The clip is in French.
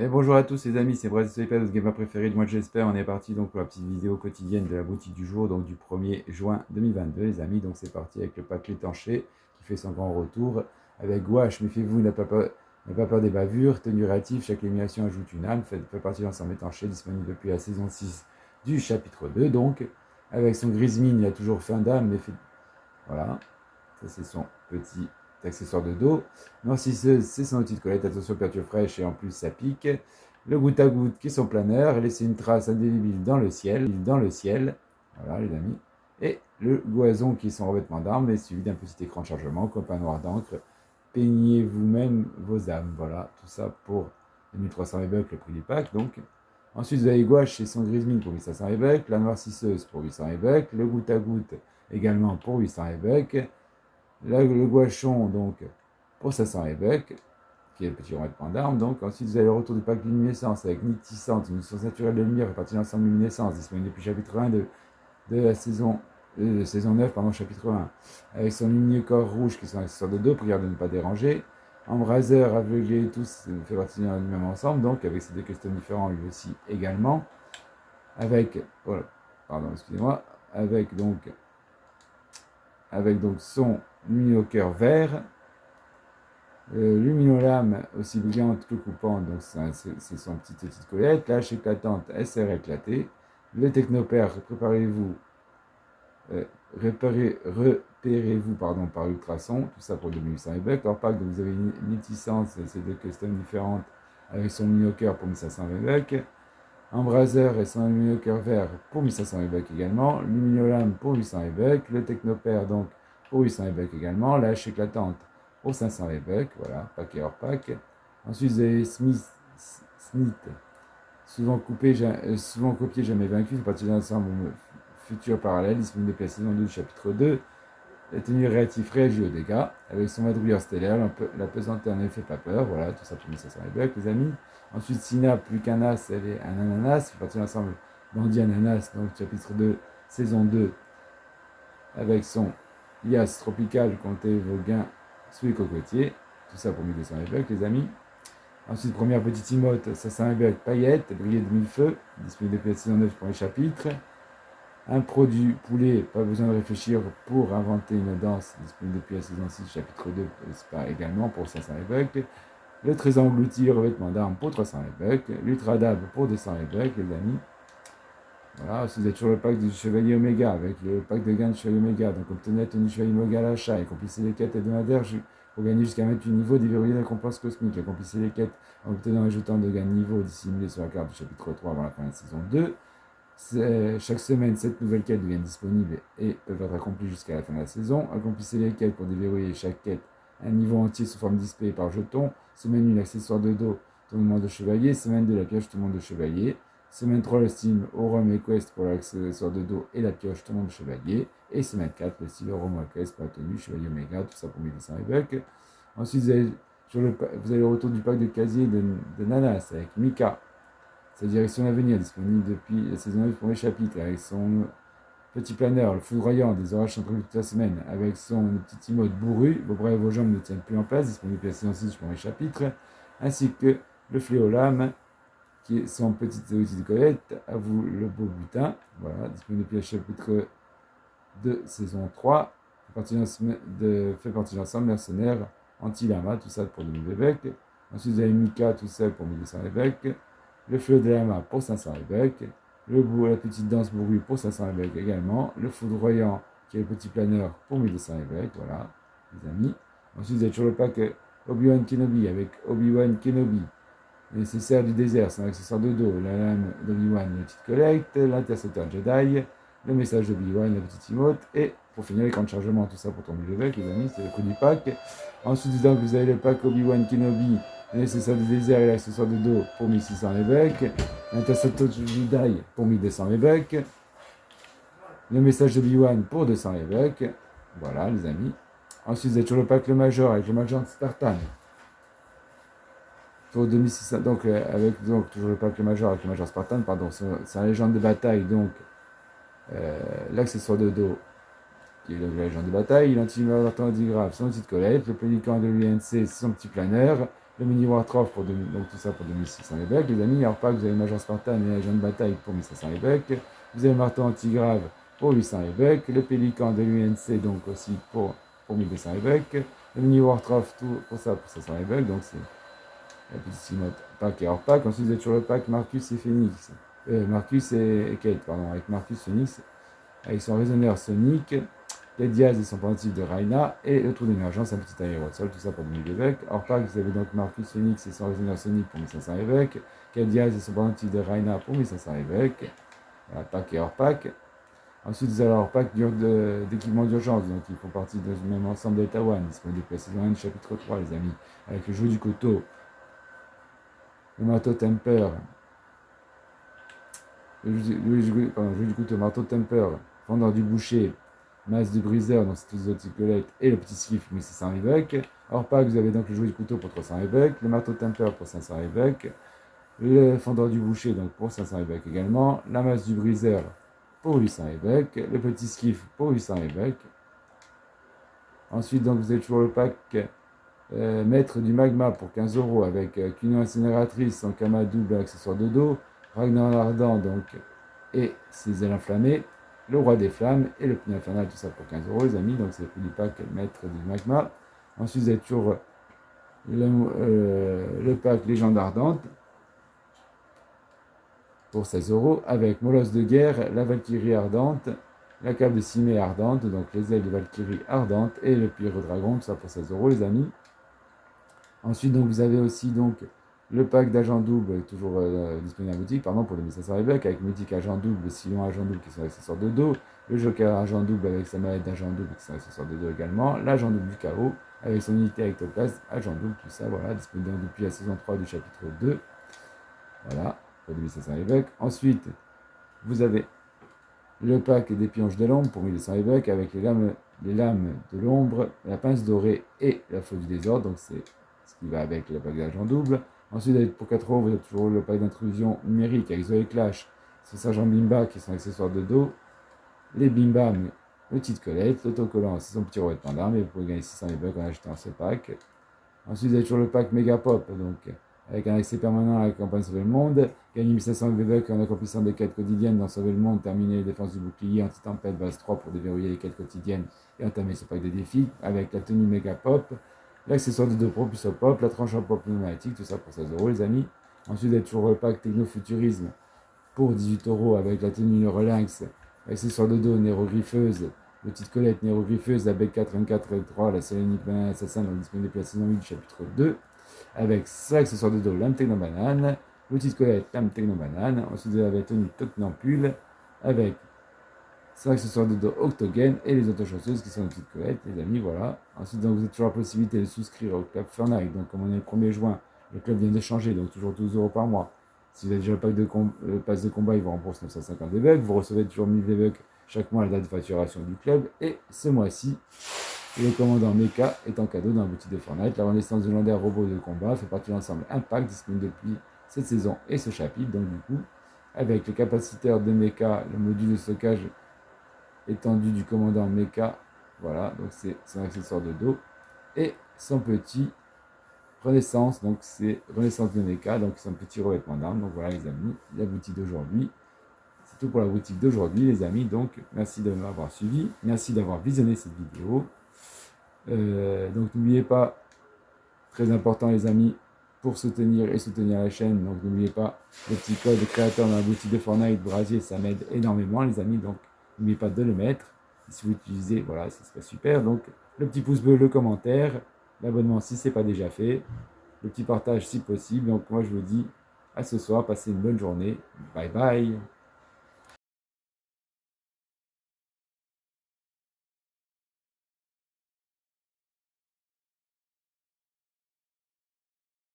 Et bonjour à tous les amis, c'est Brésil Soypad, votre gamer préféré du mois de j'espère. On est parti donc pour la petite vidéo quotidienne de la boutique du jour, donc du 1er juin 2022 les amis. Donc c'est parti avec le pack l'étanché qui fait son grand retour. Avec Gouache, méfiez-vous, n'a pas peur des bavures. Tenue réactive, chaque élimination ajoute une âme. Fait partie de l'ensemble étanché, disponible depuis la saison 6 du chapitre 2. Donc avec son Grismine, il a toujours fin d'âme, mais fait... Voilà. Ça, c'est son petit accessoire de dos. Nancy, c'est son outil de collecte. Attention, peinture fraîche et en plus, ça pique. Le goutte à goutte qui est son planeur. Laisser une trace indélébile dans le ciel. Voilà, les amis. Et le goison qui est son revêtement d'armes, et suivi d'un petit écran de chargement, copain noir d'encre. Peignez vous-même vos âmes. Voilà, tout ça pour 2300 bucks, le prix du pack. Donc, ensuite, vous avez Gouache et son Grismine pour 1500 bucks. La noircisseuse pour 800 bucks. Le goutte à goutte également pour 800 bucks. Là, le Guachon, donc, pour 500 évêques, qui est le petit revêtement d'armes. Donc, ensuite, vous avez le retour du pack luminescence avec Nictissante, une source naturelle de lumière répartie dans l'ensemble luminescence, disponible depuis chapitre 1 de la saison 9, pardon, chapitre 1. Avec son lumineux corps rouge qui sont accessoires de dos, prière de ne pas déranger. Embraseur, aveuglé, tous fait partie du même ensemble, donc avec ses deux customs différents, lui aussi également. Avec, voilà, pardon, excusez-moi, avec donc son lumineux cœur vert, luminolame aussi brillante que coupante, donc c'est son petite colette. Lâche éclatante, SR éclatée. Le technopère, préparez-vous, repérez-vous par ultrason, tout ça pour 2800 bucks. Leur pack, donc vous avez une licence, c'est deux customs différentes avec son lumineux cœur pour 1520 bucks. Embraseur et son lumineux cœur vert pour 1500 bucks également. Luminolame pour 800 bucks. Le technopère donc pour 800 bucks également. La hache éclatante pour 500 bucks. Voilà, paquet hors pack. Ensuite, vous avez Smith, souvent copié, jamais vaincu. C'est partie d'un ensemble futur parallèle, disponible depuis la saison 2 du chapitre 2. La tenue réactive réagit aux dégâts. Avec son madrouilleur stellaire, la pesanteur ne fait pas peur. Voilà, tout ça pour 1500 bucks, les amis. Ensuite, Sina, plus qu'un as, elle est un ananas. Fait partie de l'ensemble Bandit Ananas, donc chapitre 2, saison 2, avec son Lias tropical, comptez vos gains sous les cocotiers. Tout ça pour 1200 bucks, les amis. Ensuite, première petite emote, 500 bucks, paillettes, briller de mille feux, disponible depuis la saison 9 pour les chapitres. Un produit poulet, pas besoin de réfléchir pour inventer une danse, disponible depuis la saison 6, chapitre 2, également pour 500 bucks. Le trésor englouti, revêtement d'armes pour 300 bucks. L'ultradab pour 200 bucks, les amis. Voilà, si vous êtes sur le pack du Chevalier Oméga, avec le pack de gains de Chevalier Oméga, donc obtenez la tenue Chevalier Oméga à l'achat, accomplissez les quêtes hebdomadaires pour gagner jusqu'à 28 niveaux, déverrouiller la récompense cosmique, accomplissez les quêtes en obtenant un ajoutant de gains de niveau dissimulé sur la carte du chapitre 3 avant la fin de la saison 2. Chaque semaine, 7 nouvelles quêtes deviennent disponibles et peuvent être accomplies jusqu'à la fin de la saison. Accomplissez les quêtes pour déverrouiller chaque quête un niveau entier sous forme d'XP par jeton. Semaine 1, l'accessoire de dos, tournement de chevalier. Semaine 2, la pioche tournement de chevalier. Semaine 3, le style Aurum et Quest pour l'accessoire de dos et la pioche tournement de chevalier. Et semaine 4, le style Aurum et Quest pour la tenue Chevalier Omega, tout ça pour 1200 bucks. Ensuite, vous avez le retour du pack de casier de Nanas avec Mika. Sa direction à venir, disponible depuis la saison 9 pour les chapitres, avec son petit planeur, le foudroyant des orages centraux toute la semaine, avec son petit emote bourru, vos bras et vos jambes ne tiennent plus en place, disponible depuis la saison 6 pour les chapitres, ainsi que le fléau lame, qui est son petit outil de collecte, à vous le beau butin, voilà, disponible depuis le chapitre de saison 3, fait partie de l'ensemble mercenaire, anti-lama, tout ça pour 2000 bucks. Ensuite, vous avez Mika, tout seul pour 1200 bucks. Le fleu de lama pour 500 bucks. La petite danse bourrue pour 500 bucks également. Le foudroyant, qui est le petit planeur pour 1200 bucks, voilà, les amis. Ensuite, vous avez toujours le pack Obi-Wan Kenobi avec Obi-Wan Kenobi. Le nécessaire du désert, c'est un accessoire de dos. La lame d'Obi-Wan, la petite collecte. L'intercepteur Jedi. Le message d'Obi-Wan, la petite emote. Et pour finir, l'écran de chargement, tout ça pour tomber le bucks, les amis, c'est le prix du pack. Ensuite, donc, vous avez le pack Obi-Wan Kenobi, le nécessaire du désert et l'accessoire de dos pour 1600 bucks. L'intercepteur Jedi pour 1200 bucks. Le message d'Obi-Wan pour 200 bucks. Voilà, les amis. Ensuite, vous avez toujours le pack le Major avec le Major Spartan. Pour 2600, donc avec donc toujours le pack le Major avec le Major Spartan, pardon, c'est un légende de bataille, donc l'accessoire de dos qui est la légende de bataille, l'anti-mort d'orthographe, son outil de collecte, le pélican de l'UNC, son petit planeur, le mini Wartroff pour donc tout ça pour 2600 évêques. Les amis, alors pas que vous avez le Major Spartan et l'agent de bataille pour 1500 évêques. Vous avez le marteau antigrave pour 800 évêques. Le pélican de l'UNC donc aussi pour 1200 évêques. Le mini Wartroff, tout pour ça pour 500 évêques. Donc c'est la petite pack et hors pack. Ensuite vous êtes sur le pack Marcus et Phoenix. Marcus et Kate, pardon, avec Marcus Phoenix, avec son raisonneur sonique, les Diaz et son pendentif de Raina, et le trou d'émergence, un petit aérosol, tout ça pour 2000 évêques. Hors pack, vous avez donc Marcus Phoenix et son raisonneur sonique pour 1500 évêques, Kate Diaz et son pendentif de Raina pour 1500 évêques. Voilà, pack et hors pack. Ensuite, vous avez hors pack d'équipement d'urgence, donc ils font partie du même ensemble Delta One, disponible depuis la saison 1 du chapitre 3, les amis, avec le jeu du couteau, le marteau Temper, le jeu du couteau, marteau Temper, fendeur du boucher, masse du briseur, donc c'est tous les autres squelettes, et le petit skiff, 1600 évêques. Hors pack, vous avez donc le jeu du couteau pour 300 évêques, le marteau Temper pour 500 évêques, le fendeur du boucher donc pour 500 évêques également, la masse du briseur pour 800 évêques, le petit skiff pour 800 évêques. Ensuite, donc vous avez toujours le pack maître du magma pour 15 € avec Cunion incinératrice, son kama double accessoire de dos, Ragnar ardent donc et ses ailes enflammées, le roi des flammes et le pneu infernal, tout ça pour 15 € les amis, donc c'est le prix du pack maître du magma. Ensuite vous avez toujours le pack légende ardente pour 16 € avec Molosse de guerre, la Valkyrie ardente, la cape de Cimée ardente, donc les ailes de Valkyrie ardente et le pyro-dragon, tout ça pour 16 € les amis. Ensuite donc vous avez aussi donc le pack d'agent double, toujours disponible en boutique, pardon, pour 2500 évêques, avec mythique agent double, Sillon agent double qui sont accessoires de dos, le Joker agent double avec sa mallette d'agent double qui sont accessoires de dos également, l'agent double du chaos avec son unité ectoplasme, agent double, tout ça, voilà, disponible depuis la saison 3 du chapitre 2. Voilà, pour 2500 évêques. Ensuite, vous avez le pack des pionches de l'ombre pour 1200 évêques avec les lames de l'ombre, la pince dorée et la faute du désordre, donc c'est ce qui va avec le pack d'agent double. Ensuite, pour 4 €, vous avez toujours le pack d'intrusion numérique avec Zoé Clash, ce sergent Bimba qui sont accessoires de dos, les Bimbam, le petite Colette, l'autocollant, c'est son petit revêtement d'armes, et vous pouvez gagner 600 évêques en achetant ce pack. Ensuite, vous avez toujours le pack Mega Pop, donc avec un accès permanent à la campagne Sauver le Monde, gagner 1500 évêques en accomplissant des quêtes quotidiennes dans Sauver le Monde, terminer les défenses du bouclier anti-tempête base 3 pour déverrouiller les quêtes quotidiennes et entamer ce pack de défis, avec la tenue Mega Pop, l'accessoire de 2 propulsor pop, la tranche en pop pneumatique, tout ça pour 16 € les amis. Ensuite, vous avez toujours le pack Technofuturisme pour 18 € avec la tenue Neurolinx, l'accessoire de dos Nérogriffeuse, le petite Colette Nérogriffeuse, la Bec 4 24 3 la Sélénique Banane Assassin, donc disponible depuis la saison 8 du chapitre 2, avec 5 accessoires de dos, lame Technobanane, le petite Colette, lame Technobanane. Ensuite, vous avez la tenue Tocnampule avec 5 accessoires de dos Octogène et les autochasseuses qui sont les petites Colettes, les amis, voilà. Ensuite, donc, vous avez toujours la possibilité de souscrire au club Fortnite. Donc, comme on est le 1er juin, le club vient de changer, donc toujours 12 € par mois. Si vous avez déjà le pack de passe de combat, il vous rembourse 950 évêques. Vous recevez toujours 1000 évêques chaque mois à la date de facturation du club. Et ce mois-ci, le commandant Mecha est en cadeau dans la boutique de Fortnite. La renaissance du légendaire robot de combat fait partie de l'ensemble Impact disponible depuis cette saison et ce chapitre. Donc, du coup, avec le capaciteur de Mecha, le module de stockage étendu du commandant Mecha, voilà, donc c'est son accessoire de dos, et son petit Renaissance, donc c'est Renaissance de Mecha, donc c'est un petit revêtement d'armes. Donc voilà les amis, la boutique d'aujourd'hui. C'est tout pour la boutique d'aujourd'hui les amis, donc merci de m'avoir suivi, merci d'avoir visionné cette vidéo. Donc n'oubliez pas, très important les amis, pour soutenir la chaîne, donc n'oubliez pas le petit code créateur dans la boutique de Fortnite, Brasier, ça m'aide énormément les amis, donc n'oubliez pas de le mettre. Si vous l'utilisez, voilà, ce serait super. Donc le petit pouce bleu, le commentaire, l'abonnement si ce n'est pas déjà fait, le petit partage si possible. Donc moi je vous dis à ce soir, passez une bonne journée, bye bye.